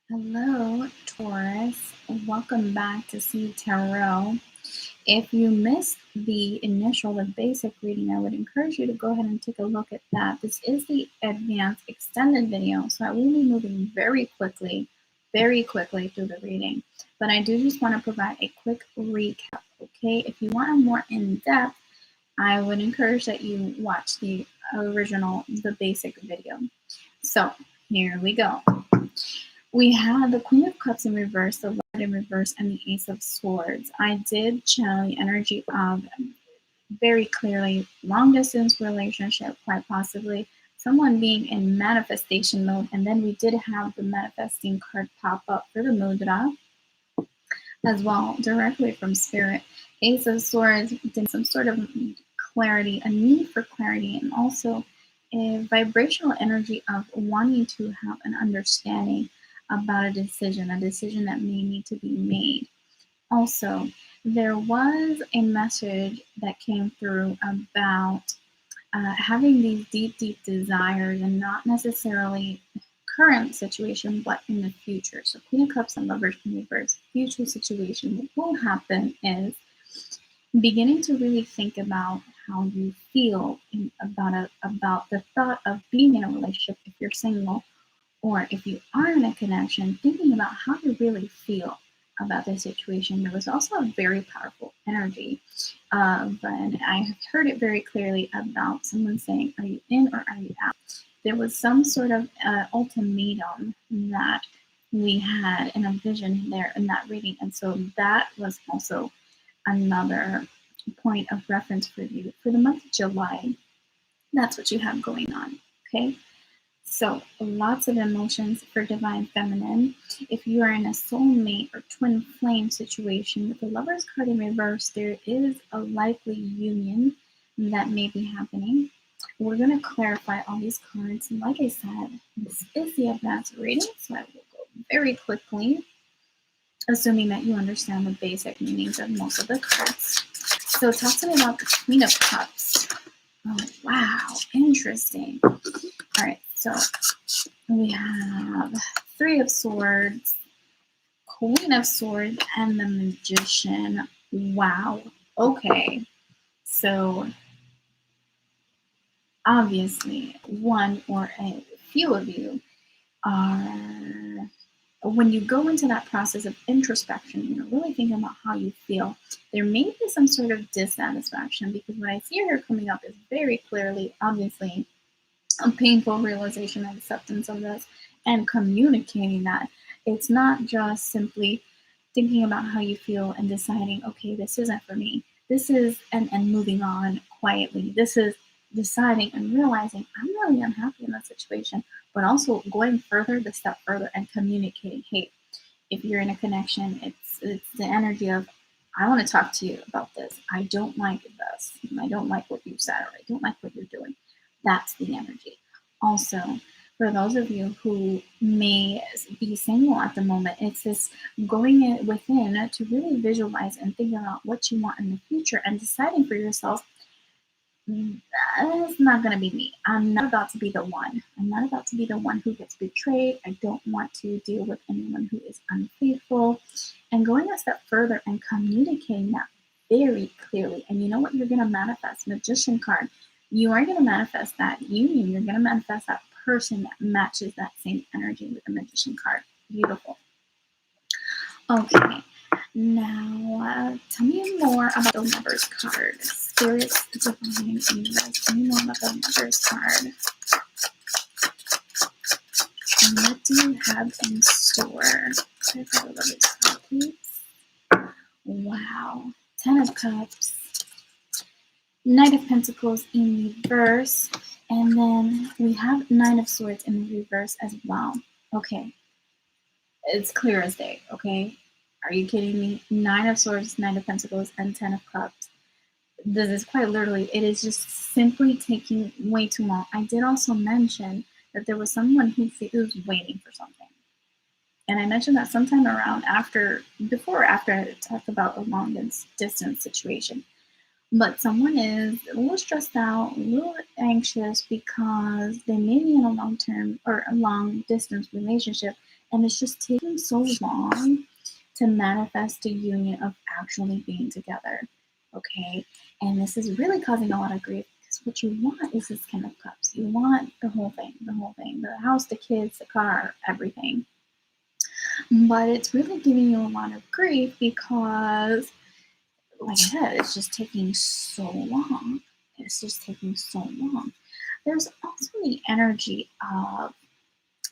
Hello, Taurus. Welcome back to See Tarot. If you missed the basic reading, I would encourage you to go ahead and take a look at that. This is the advanced extended video, so I will be moving very quickly through the reading. But I do just want to provide a quick recap, okay? If you want a more in-depth, I would encourage that you watch the basic video. So here we go. We have the Queen of Cups in reverse, the Lord in reverse, and the Ace of Swords. I did channel the energy of very clearly long distance relationship, quite possibly someone being in manifestation mode. And then we did have the manifesting card pop up for the mudra as well, directly from Spirit. Ace of Swords did some sort of clarity, a need for clarity, and also a vibrational energy of wanting to have an understanding about a decision that may need to be made. Also, there was a message that came through about having these deep desires, and not necessarily current situation, but in the future. So Queen of Cups and Lovers in reverse, future situation. What will happen is beginning to really think about how you feel about the thought of being in a relationship if you're single, or if you are in a connection, thinking about how you really feel about the situation. There was also a very powerful energy, but I have heard it very clearly about someone saying, are you in or are you out? There was some sort of ultimatum that we had in a vision there in that reading. And so that was also another point of reference for you for the month of July. That's what you have going on, okay? So lots of emotions for Divine Feminine. If you are in a soulmate or twin flame situation with the Lover's card in reverse, there is a likely union that may be happening. We're going to clarify all these cards. And like I said, this is the advanced reading, so I will go very quickly, assuming that you understand the basic meanings of most of the cards. So talk to me about the Queen of Cups. Oh, wow. Interesting. All right. So we have Three of Swords, Queen of Swords, and the Magician. Wow. Okay. So obviously, one or a few of you are, when you go into that process of introspection, you're really thinking about how you feel, there may be some sort of dissatisfaction, because what I see here coming up is very clearly, obviously, a painful realization and acceptance of this and communicating that. It's not just simply thinking about how you feel and deciding, okay, this isn't for me. This is, and moving on quietly. This is deciding and realizing I'm really unhappy in that situation, but also going further, the step further, and communicating, hey, if you're in a connection, it's the energy of, I want to talk to you about this. I don't like this. I don't like what you said, or I don't like what you're doing. That's the energy. Also, for those of you who may be single at the moment, it's this going within to really visualize and think about what you want in the future and deciding for yourself, that's not going to be me. I'm not about to be the one. I'm not about to be the one who gets betrayed. I don't want to deal with anyone who is unfaithful. And going a step further and communicating that very clearly. And you know what you're going to manifest? Magician card. You are going to manifest that union. You're going to manifest that person that matches that same energy with the Magician card. Beautiful. Okay. Now, tell me more about the Lover's card. Spirits, Divine, and tell me more about the Lover's card. And what do you have in store? Can I have the Lover's card, please? Wow. 10 of Cups. Knight of Pentacles in reverse. And then we have 9 of Swords in the reverse as well. Okay. It's clear as day, okay? Are you kidding me? 9 of Swords, 9 of Pentacles, and 10 of Cups. This is quite literally, it is just simply taking way too long. I did also mention that there was someone who was waiting for something. And I mentioned that sometime around before or after I talked about a long distance situation. But someone is a little stressed out, a little anxious, because they may be in a long-term or a long-distance relationship, And it's just taking so long to manifest the union of actually being together. Okay. And this is really causing a lot of grief because what you want is this King of Cups. You want the whole thing, the house, the kids, the car, everything. But it's really giving you a lot of grief because, like I said, it's just taking so long. It's just taking so long. There's also the energy of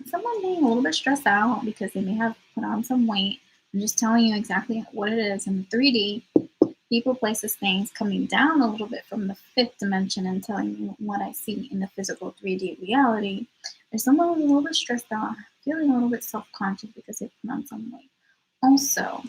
someone being a little bit stressed out because they may have put on some weight. I'm just telling you exactly what it is in 3D. People, places, things coming down a little bit from the fifth dimension and telling you what I see in the physical 3D reality. There's someone who's a little bit stressed out, feeling a little bit self-conscious because they put on some weight. Also,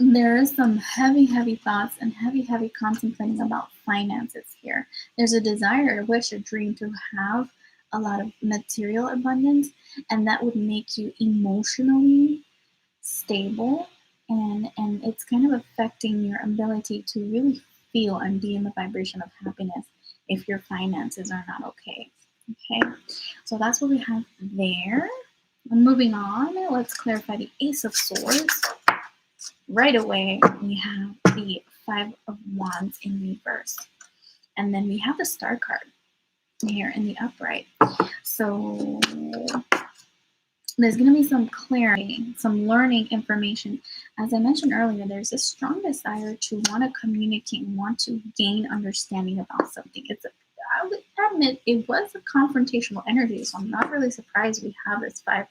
there is some heavy thoughts and heavy contemplating about finances here. There's a desire, a wish, a dream to have a lot of material abundance, and that would make you emotionally stable, and it's kind of affecting your ability to really feel and be in the vibration of happiness if your finances are not okay. Okay, so that's what we have there. Moving on, let's clarify the Ace of Swords. Right away, we have the Five of Wands in reverse. And then we have the Star card here in the upright. So there's going to be some clarity, some learning information. As I mentioned earlier, there's a strong desire to want to communicate and want to gain understanding about something. I would admit it was a confrontational energy, so I'm not really surprised we have this Five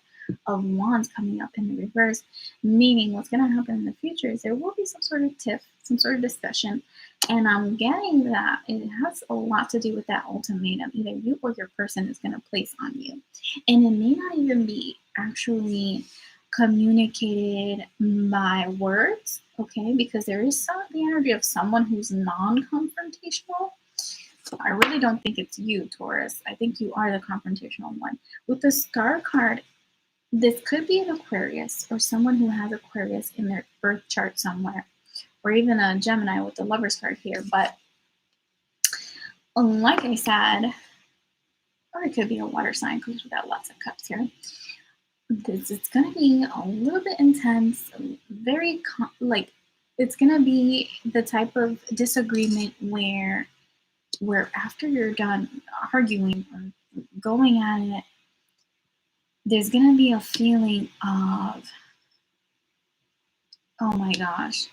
of Wands coming up in the reverse, meaning what's going to happen in the future is there will be some sort of tiff, some sort of discussion, and I'm getting that it has a lot to do with that ultimatum either you or your person is going to place on you, and it may not even be actually communicated by words, okay, because there is the energy of someone who's non-confrontational. I really don't think it's you, Taurus. I think you are the confrontational one. With the Star card, this could be an Aquarius or someone who has Aquarius in their birth chart somewhere, or even a Gemini with the Lovers card here. But like I said, or it could be a water sign because we've got lots of cups here. It's going to be a little bit intense, very it's going to be the type of disagreement where after you're done arguing or going at it, there's going to be a feeling of, oh my gosh,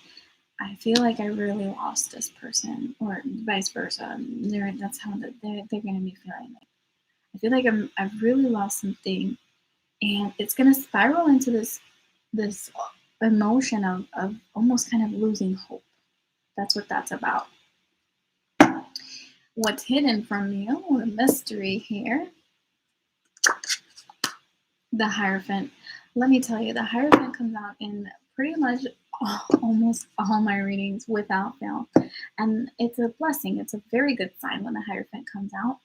I feel like I really lost this person, or vice versa. That's how they're going to be feeling. I feel like I've really lost something, and it's going to spiral into this emotion of almost kind of losing hope. That's what that's about. What's hidden from you, the mystery here. The Hierophant. Let me tell you, the Hierophant comes out in pretty much almost all my readings without fail. And it's a blessing. It's a very good sign when the Hierophant comes out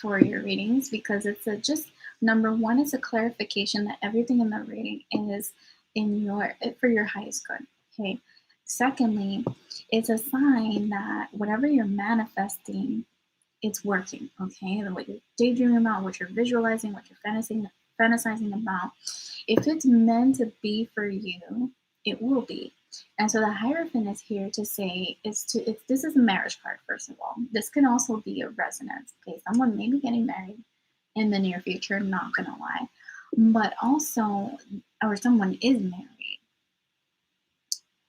for your readings, because it's just, number one, it's a clarification that everything in the reading is for your highest good. Okay. Secondly, it's a sign that whatever you're manifesting, it's working. Okay. And what you're daydreaming about, what you're visualizing, what you're fantasizing about, if it's meant to be for you, it will be. And so the Hierophant is here to say, this is a marriage card, first of all. This can also be a resonance. Okay, someone may be getting married in the near future, not gonna lie. But also, or someone is married.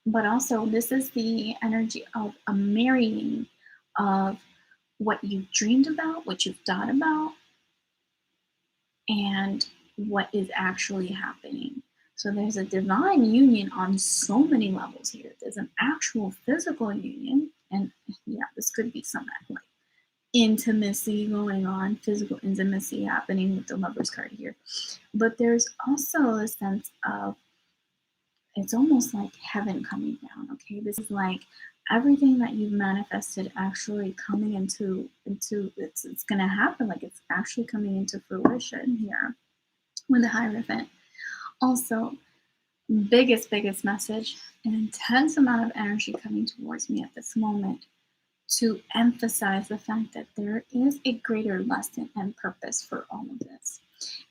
But also, this is the energy of a marrying of what you've dreamed about, what you've thought about, and what is actually happening. So there's a divine union on so many levels here. There's an actual physical union, and yeah, this could be some like intimacy going on, physical intimacy happening with the Lovers card here. But there's also a sense of, it's almost like heaven coming down. Okay, this is like everything that you've manifested actually coming into it's gonna happen. Like it's actually coming into fruition here with the Hierophant. Also, biggest message, an intense amount of energy coming towards me at this moment to emphasize the fact that there is a greater lesson and purpose for all of this.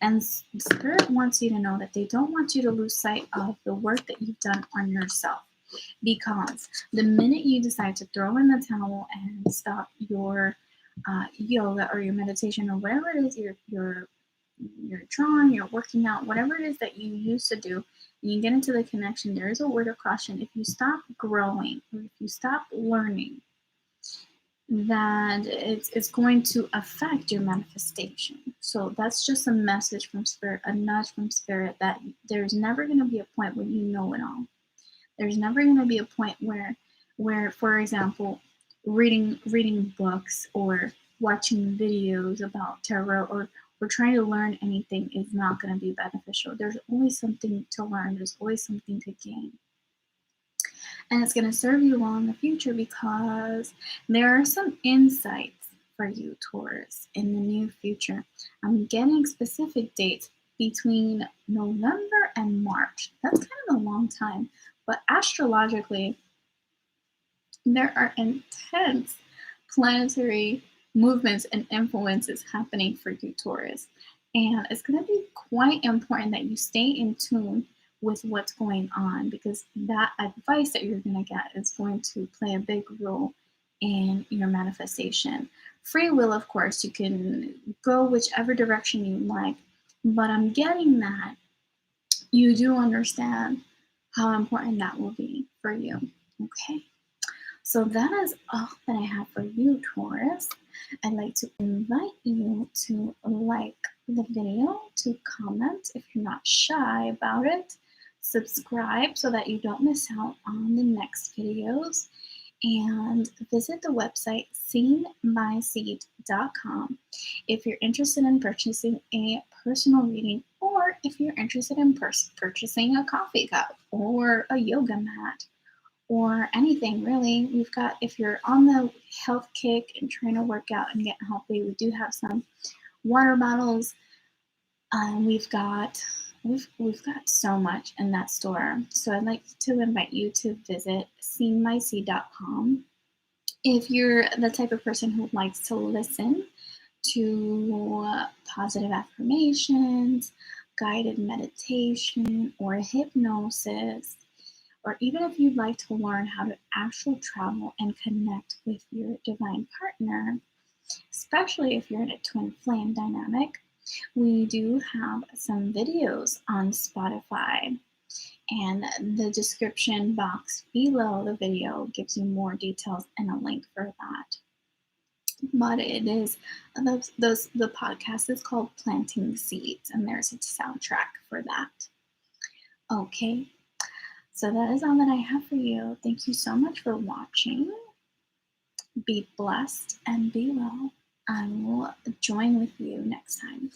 And Spirit wants you to know that they don't want you to lose sight of the work that you've done on yourself. Because the minute you decide to throw in the towel and stop your yoga or your meditation or whatever it is you're drawing, you're working out, whatever it is that you used to do, and you get into the connection, there is a word of caution. If you stop growing or if you stop learning, that it's going to affect your manifestation. So that's just a message from Spirit, a nudge from Spirit, that there's never going to be a point when you know it all. There's never going to be a point where, for example, reading books or watching videos about tarot or trying to learn anything is not going to be beneficial. There's always something to learn. There's always something to gain. And it's going to serve you well in the future, because there are some insights for you, Taurus, in the near future. I'm getting specific dates between November and March. That's kind of a long time. But astrologically, there are intense planetary movements and influences happening for you, Taurus. And it's going to be quite important that you stay in tune with what's going on, because that advice that you're going to get is going to play a big role in your manifestation. Free will, of course, you can go whichever direction you like, but I'm getting that you do understand how important that will be for you. Okay. So that is all that I have for you, Taurus. I'd like to invite you to like the video, to comment if you're not shy about it, subscribe so that you don't miss out on the next videos, and visit the website seenbyseed.com if you're interested in purchasing a personal reading, or if you're interested in purchasing a coffee cup or a yoga mat or anything really. We've got, if you're on the health kick and trying to work out and get healthy, we do have some water bottles. We've got so much in that store. So I'd like to invite you to visit seenbyseed.com. If you're the type of person who likes to listen to positive affirmations, guided meditation, or hypnosis, or even if you'd like to learn how to actually travel and connect with your divine partner, especially if you're in a twin flame dynamic, we do have some videos on Spotify, and the description box below the video gives you more details and a link for that. But it is, the podcast is called Planting Seeds, and there's a soundtrack for that. Okay. So that is all that I have for you. Thank you so much for watching. Be blessed and be well. I will join with you next time.